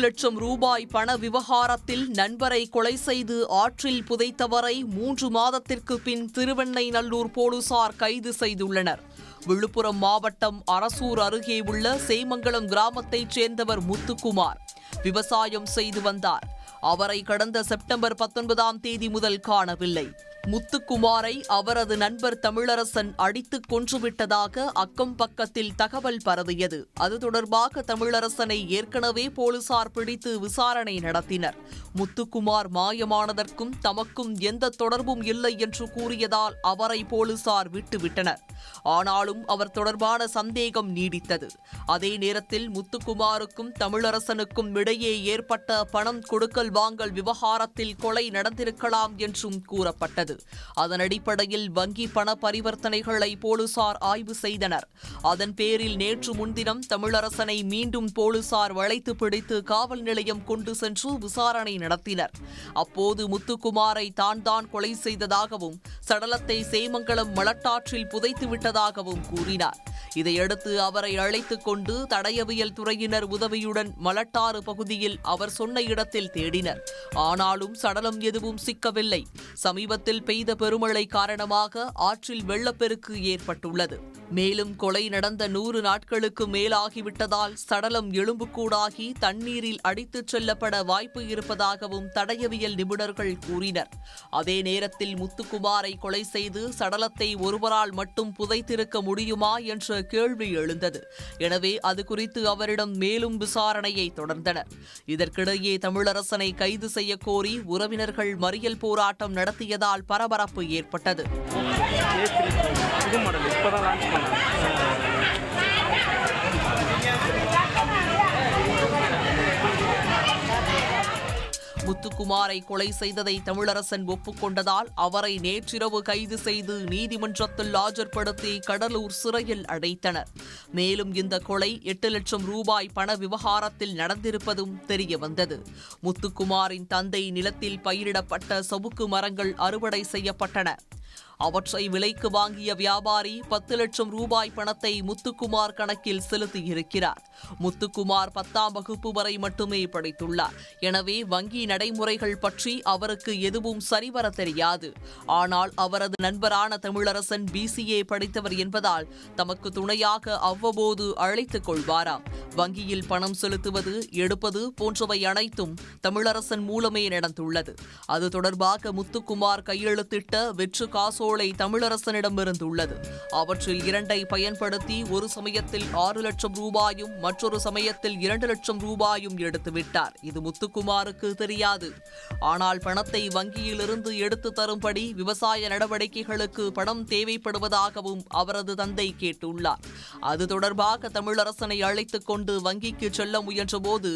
லட்சம் ரூபாய் பண விவகாரத்தில் நண்பரை கொலை செய்து ஆற்றில் புதைத்தவரை 3 மாதத்திற்கு பின் திருவெண்ணைநல்லூர் போலீசார் கைது செய்துள்ளனர். விழுப்புரம் மாவட்டம் அரசூர் அருகே உள்ள சேமங்கலம் கிராமத்தைச் சேர்ந்தவர் முத்துக்குமார் விவசாயம் செய்து வந்தார். அவரை கடந்த செப்டம்பர் 19ஆம் தேதி முதல் காணவில்லை. முத்துக்குமாரை அவரது நண்பர் தமிழரசன் அடித்துக் கொன்றுவிட்டதாக அக்கம் பக்கத்தில் தகவல் பரவியது. அது தொடர்பாக தமிழரசனை ஏற்கனவே போலீசார் பிடித்து விசாரணை நடத்தினர். முத்துக்குமார் மாயமானதற்கும் தமக்கும் எந்த தொடர்பும் இல்லை என்று கூறியதால் அவரை போலீசார் விட்டுவிட்டனர். ஆனாலும் அவர் தொடர்பான சந்தேகம் நீடித்தது. அதே நேரத்தில் முத்துக்குமாருக்கும் தமிழரசனுக்கும் இடையே ஏற்பட்ட பணம் கொடுக்கல் வாங்கல் விவகாரத்தில் கொலை நடந்திருக்கலாம் என்றும் கூறப்பட்டது. அதன் அடிப்படையில் வங்கி பண பரிவர்த்தனைகளை போலீசார் ஆய்வு செய்தனர். அதன் பேரில் நேற்று முன்தினம் தமிழரசனை மீண்டும் போலீசார் வளைத்து பிடித்து காவல் நிலையம் கொண்டு சென்று விசாரணை நடத்தினர். அப்போது முத்துக்குமாரை தான் கொலை செய்ததாகவும் சடலத்தை சேமங்கலம் மலட்டாற்றில் புதைத்துவிட்டதாகவும் கூறினார். இதையடுத்து அவரை அழைத்துக் கொண்டு தடயவியல் துறையினர் உதவியுடன் மலட்டாறு பகுதியில் அவர் சொன்ன இடத்தில் தேடினர். ஆனாலும் சடலம் எதுவும் சிக்கவில்லை. சமீபத்தில் பெய்த பெருமழை காரணமாக ஆற்றில் வெள்ளப்பெருக்கு ஏற்பட்டுள்ளது. மேலும் கொலை நடந்த 100 நாட்களுக்கு மேலாகிவிட்டதால் சடலம் எலும்புக்கூடாகி தண்ணீரில் அடித்துச் செல்லப்பட வாய்ப்பு இருப்பதாகவும் தடயவியல் நிபுணர்கள் கூறினர். அதே நேரத்தில் முத்துக்குமாரை கொலை செய்து சடலத்தை ஒருவரால் மட்டும் புதைத்திருக்க முடியுமா என்ற கேள்வி எழுந்தது. எனவே அது குறித்து அவரிடம் மேலும் விசாரணையை தொடர்ந்தனர். இதற்கிடையே தமிழரசனை கைது செய்ய கோரி உறவினர்கள் மறியல் போராட்டம் நடத்தியதால் பரபரப்பு ஏற்பட்டது. முத்துக்குமாரை கொலை செய்ததை தமிழரசன் ஒப்புக்கொண்டதால் அவரை நேற்றிரவு கைது செய்து நீதிமன்றத்தில் ஆஜர்படுத்தி கடலூர் சிறையில் அடைத்தனர். மேலும் இந்த கொலை 8 லட்சம் ரூபாய் பண விவகாரத்தில் நடந்திருப்பதும் தெரியவந்தது. முத்துக்குமாரின் தந்தை நிலத்தில் பயிரிடப்பட்ட சவுக்கு மரங்கள் அறுவடை செய்யப்பட்டன. அவற்றை விலைக்கு வாங்கிய வியாபாரி 10 லட்சம் ரூபாய் பணத்தை முத்துக்குமார் கணக்கில் செலுத்தியிருக்கிறார். முத்துக்குமார் 10ஆம் வகுப்பு வரை மட்டுமே படித்துள்ளார். எனவே வங்கி நடைமுறைகள் பற்றி அவருக்கு எதுவும் சரிவர தெரியாது. ஆனால் அவரது நண்பரான தமிழரசன் BCA படித்தவர் என்பதால் தமக்கு துணையாக அவ்வப்போது அழைத்துக் கொள்வாராம். வங்கியில் பணம் செலுத்துவது, எடுப்பது போன்றவை அனைத்தும் தமிழரசன் மூலமே நடந்துள்ளது. அது தொடர்பாக முத்துக்குமார் கையெழுத்திட்ட வெற்று காசோலை தமிழரசனிடமிருந்துள்ளது. அவற்றில் 2ஐ பயன்படுத்தி ஒரு சமயத்தில் 6 லட்சம் ரூபாயும் மற்றொரு சமயத்தில் 2 லட்சம் ரூபாயும் எடுத்துவிட்டார். இது முத்துக்குமாருக்கு தெரியாது. ஆனால் பணத்தை வங்கியிலிருந்து எடுத்து தரும்படி விவசாய நடவடிக்கைகளுக்கு பணம் தேவைப்படுவதாகவும் அவரது தந்தை கேட்டுள்ளார். அது தொடர்பாக தமிழரசனை அழைத்துக் கொண்டு வங்கிக்கு செல்ல முயன்றபோது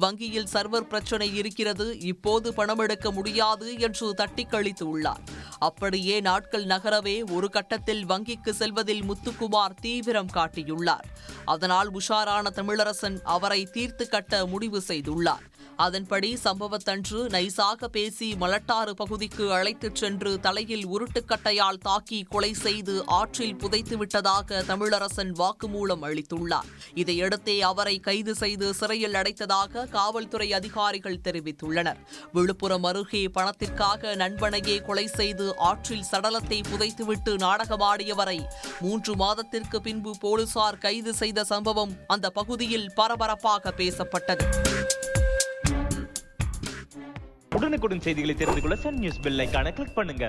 வங்கியில் சர்வர் பிரச்சினை இருக்கிறது, இப்போது பணம் எடுக்க முடியாது என்று தட்டி கழித்துள்ளார். அப்படியே நாட்கள் நகரவே ஒரு கட்டத்தில் வங்கிக்கு செல்வதில் முத்துக்குமார் தீவிரம் காட்டியுள்ளார். அதனால் உஷாரான தமிழரசன் அவரை தீர்த்து கட்ட முடிவு செய்துள்ளார். அதன்படி சம்பவத்தன்று நைசாக பேசி மலட்டாறு பகுதிக்கு அழைத்துச் சென்று தலையில் உருட்டுக்கட்டையால் தாக்கி கொலை செய்து ஆற்றில் புதைத்துவிட்டதாக தமிழரசன் வாக்குமூலம் அளித்துள்ளார். இதையடுத்தே அவரை கைது செய்து சிறையில் அடைத்ததாக காவல்துறை அதிகாரிகள் தெரிவித்துள்ளனர். விழுப்புரம் அருகே பணத்திற்காக நண்பனையே கொலை செய்து ஆற்றில் சடலத்தை புதைத்துவிட்டு நாடகமாடியவரை 3 மாதத்திற்கு பின்பு போலீசார் கைது செய்த சம்பவம் அந்த பகுதியில் பரபரப்பாக பேசப்பட்டது. உடனுக்குடன் செய்திகளை தெரிந்து கொள்ள சன் நியூஸ் பெல் ஐகானை கிளிக் பண்ணுங்க.